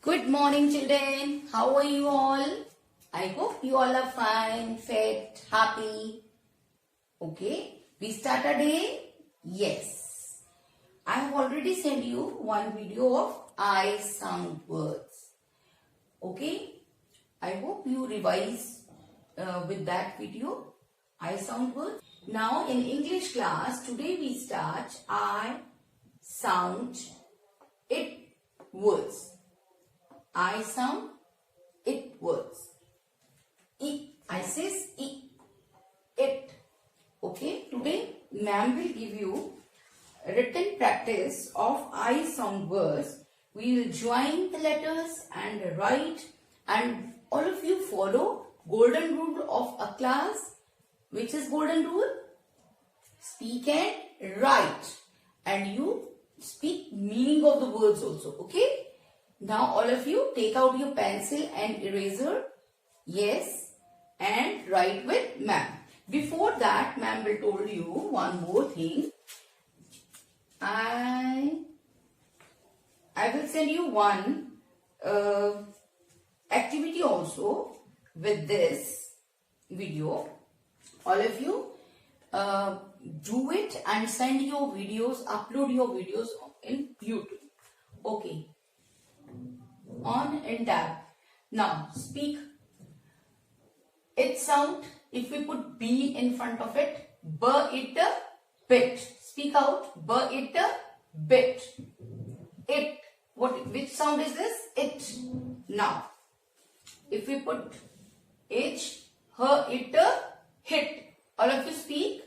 Good morning, children. How are you all? I hope you all are fine, fit, happy. Okay, we start a day? Yes. I have already sent you one video of I sound words. Okay, I hope you revise with that video, I sound words. Now in English class, today we start I sound it words. I sound it words. I says it. Okay, today ma'am will give you written practice of I sound words. We will join the letters and write, and all of you follow golden rule of a class. Which is golden rule? Speak and write, and you speak meaning of the words also. Okay. Now all of you take out your pencil and eraser. Yes. And write with ma'am. Before that, ma'am will told you one more thing. I will send you one activity also with this video. All of you do it and send your videos, upload your videos in YouTube. Okay. On and tab. Now speak it sound. If we put B in front of it, it a bit. Speak out, it a bit. It. Which sound is this? It. Now, if we put H, her, it a hit. All of you speak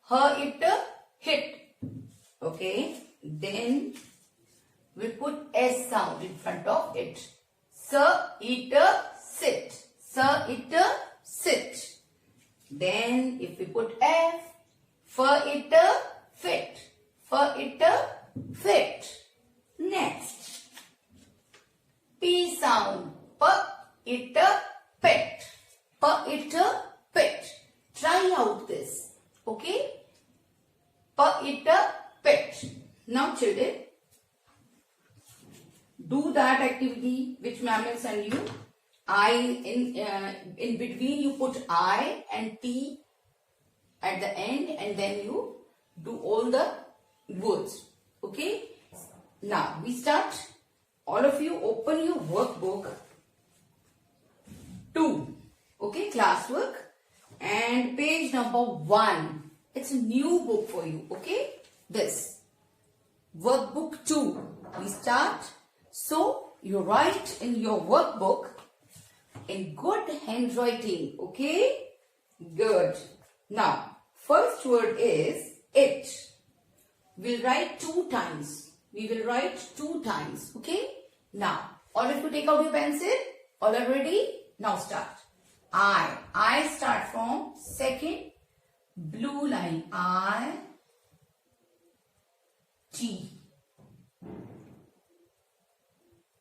her, it a hit. Okay. Then we put S sound in front of it. Sir, it a sit. Sir, it a sit. Then if we put F, for it a fit. For it a fit. Next. P sound. It a pet. It a pet. Try out this. Okay. It a pet. Now children, do that activity which ma'am will send you. In between you put I and T at the end, and then you do all the words. Okay. Now we start. All of you open your workbook 2. Okay, classwork, and page number 1. It's a new book for you. Okay, this workbook 2. We start. So you write in your workbook in good handwriting. Okay, good. Now first word is it. We'll write 2 times. We will write 2 times. Okay. Now all of you take out your pencil. All are ready? Now start. I start from second blue line. I, T,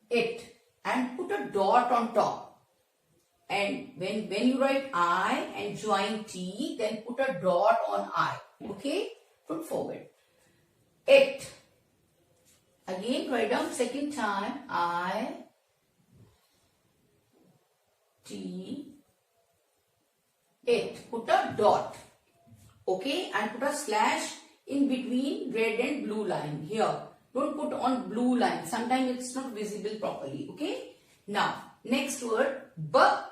it, and put a dot on top. And when you write I and join T, then put a dot on I. Okay? Put forward. It. Again write down second time. I, T, it. Put a dot. Okay? And put a slash in between red and blue line. Here. Don't put on blue line. Sometimes it's not visible properly. Okay? Now, next word,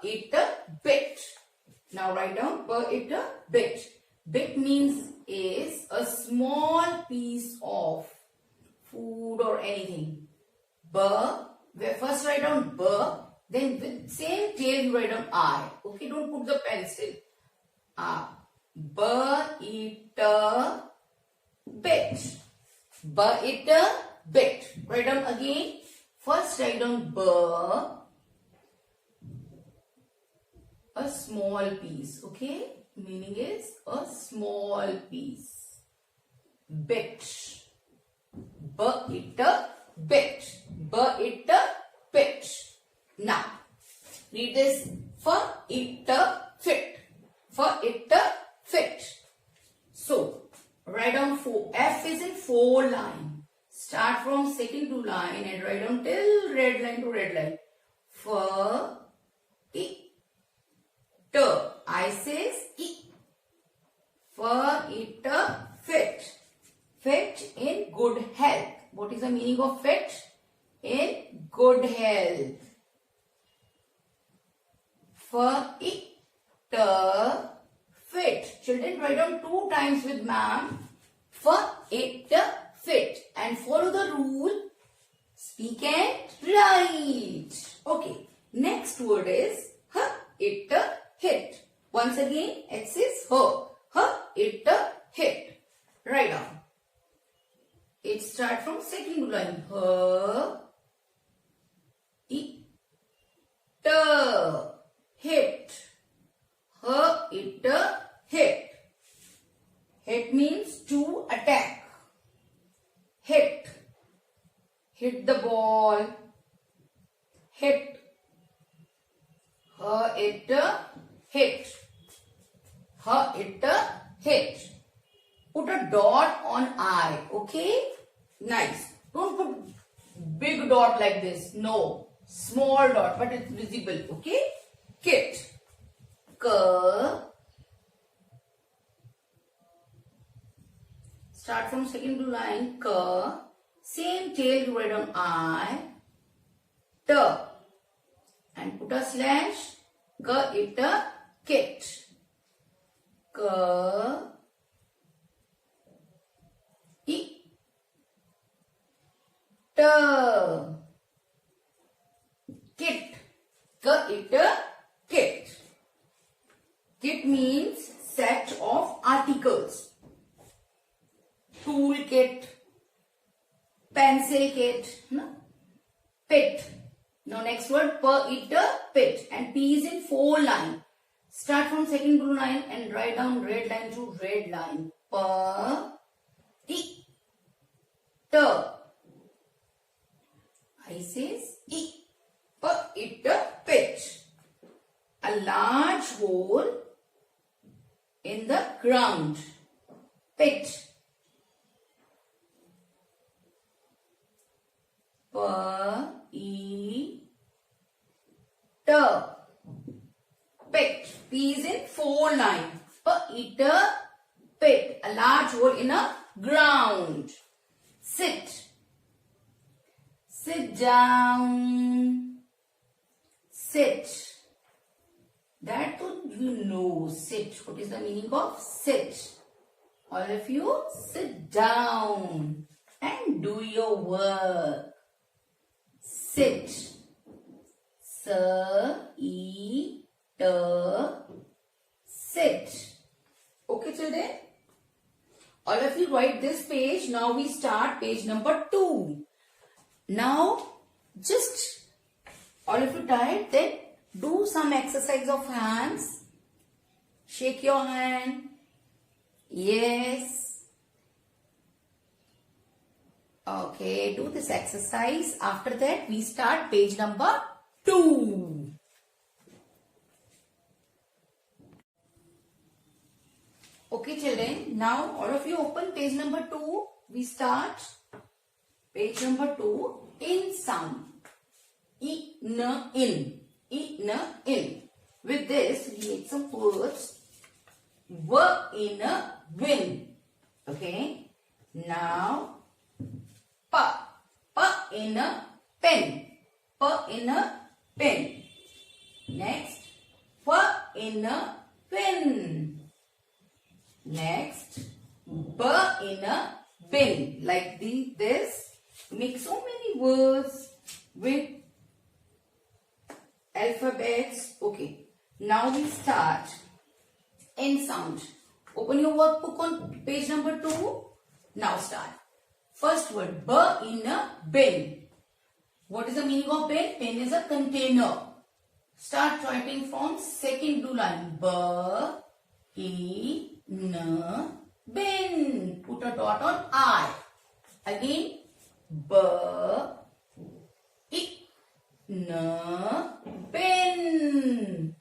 it a bit. Now write down it a bit. Bit means is a small piece of food or anything. First write down then with same tail you write down I. Okay? Don't put the pencil. It a bit. It a bit. Write down again. First write down a small piece. Okay? Meaning is a small piece. Bit. It a bit. It a bit. Now, read this. For it a fit. For it a fit. So, write down 4. F is in 4 line. Start from second blue line and write down till red line to red line. Fit. I says E. Fit. Fit. Fit in good health. What is the meaning of fit? In good health. Fit. Fit. Children, write down 2 times with ma'am. Fit. Fit. And follow the rule. Speak and write. Okay. Next word is it, hit. Once again, it says it, hit. Write down. It starts from second line. It, hit. It, hit. Hit means to attack. Hit. Hit the ball. Hit. It, hit. It, hit. Put a dot on I. Okay? Nice. Don't put big dot like this. No. Small dot, but it's visible. Okay? Kit. Start from second line. Same tail you write on I. T. And put a slash. It, kit. It. Kit. It, kit. Kit means set of articles. Tool kit, pencil kit, no? Pit. Now next word, it, pit. And P is in 4 line. Start from second blue line and write down red line to red line. It. I says it. It, pit. A large hole in the ground. Pit. Pit. P is in 4 line. It, pit. A large hole in a ground. Sit. Sit down. Sit. That you know. Sit. What is the meaning of sit? All of you sit down and do your work. Sit. Sit. Okay, children? All of you write this page. Now we start page number 2. Now, just all of you tired? Then do some exercise of hands. Shake your hand. Yes. Okay, do this exercise. After that, we start page number 2. Okay, children. Now, all of you open page number 2. We start page number 2. In sound. In. In. With this, we make some words. Were in a win. Okay. Now, pa in a pen. Pa in a pen. Next, pa in a pen. Next, ba in a bin. Like this, make so many words with alphabets. Okay. Now we start. N sound. Open your workbook on page number 2. Now start. First word, ba in a bin. What is the meaning of bin? Bin is a container. Start writing from second blue line. Ba in a bin. Put a dot on I. Again, ba in a bin.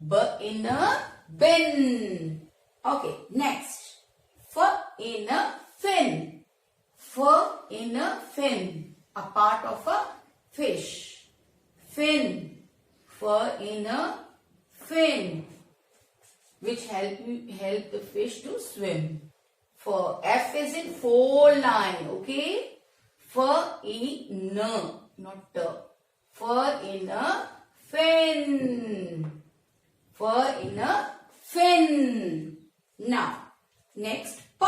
Ba in a bin. Okay, next. Fa in a fin. Fa in a fin. A part of a fish. Fin, fur in a fin, which help the fish to swim. For F is in four line, okay? Fur in not t. Fur in a fin. Fur in a fin. Now, next, P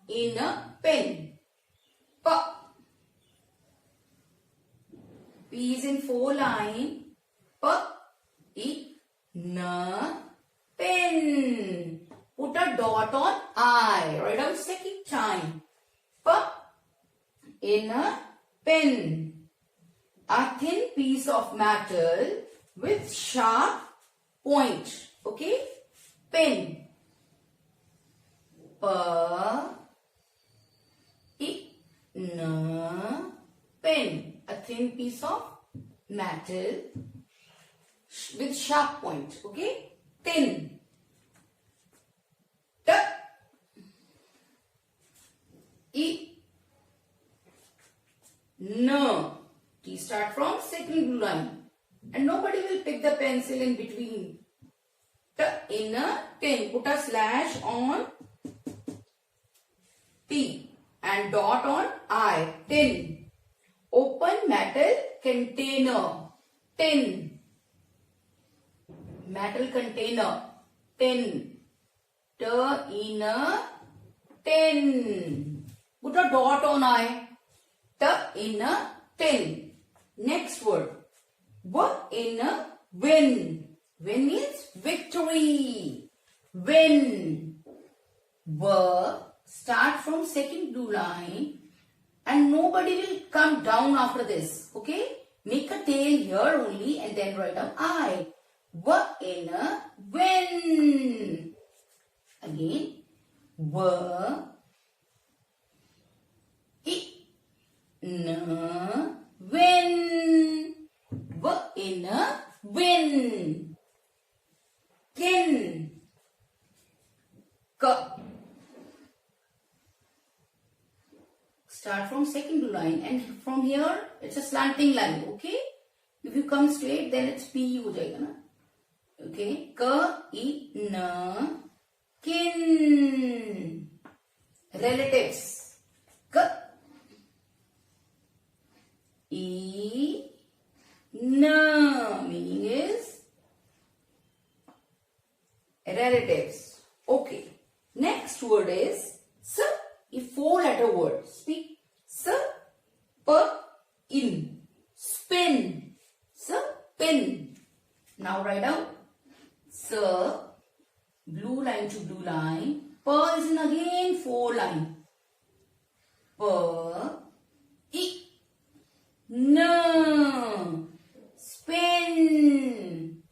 in a pen. P. P is in four line. P in a pen. Put a dot on I. Write down second time. P in a pen. A thin piece of metal with sharp point. Okay? Pen. P in a pen. A thin piece of metal with sharp point. Okay? Thin. T. I. N. T start from second blue line. And nobody will pick the pencil in between. T in a tin. Put a slash on T and dot on I. Tin. Open metal container. Tin. Metal container. Tin. T in a tin. Put a dot on I. T in a tin. Next word. V in a win. Win means victory. Win. V start from second blue line and nobody will come down after this. Okay? Make a tail here only and then write down I. V in a win. Again. V in a win. V in a win. Kin. K. Start from second blue line and from here it's a slanting line. Okay? If you come straight then it's P ho jayega na. Okay? K I N kin. Relatives. K I N meaning is relatives. Okay. Next word is S. A four letter word. Speak. S. P. In. Spin. Spin. Now write down. S. Blue line to blue line. P is in again four line. P. I. N. Spin.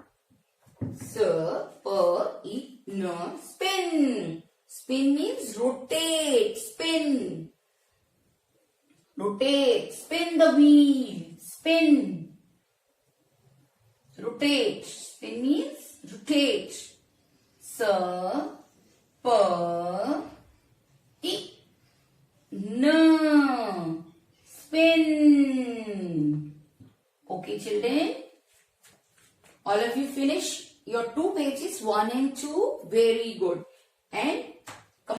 S. P. I. N. Spin. Spin means rotate. Spin. Rotate. Spin the wheel. Spin. Rotate. Spin means rotate. S. P. I. N. Spin. Okay, children. All of you finish your two pages 1 and 2. Very good. And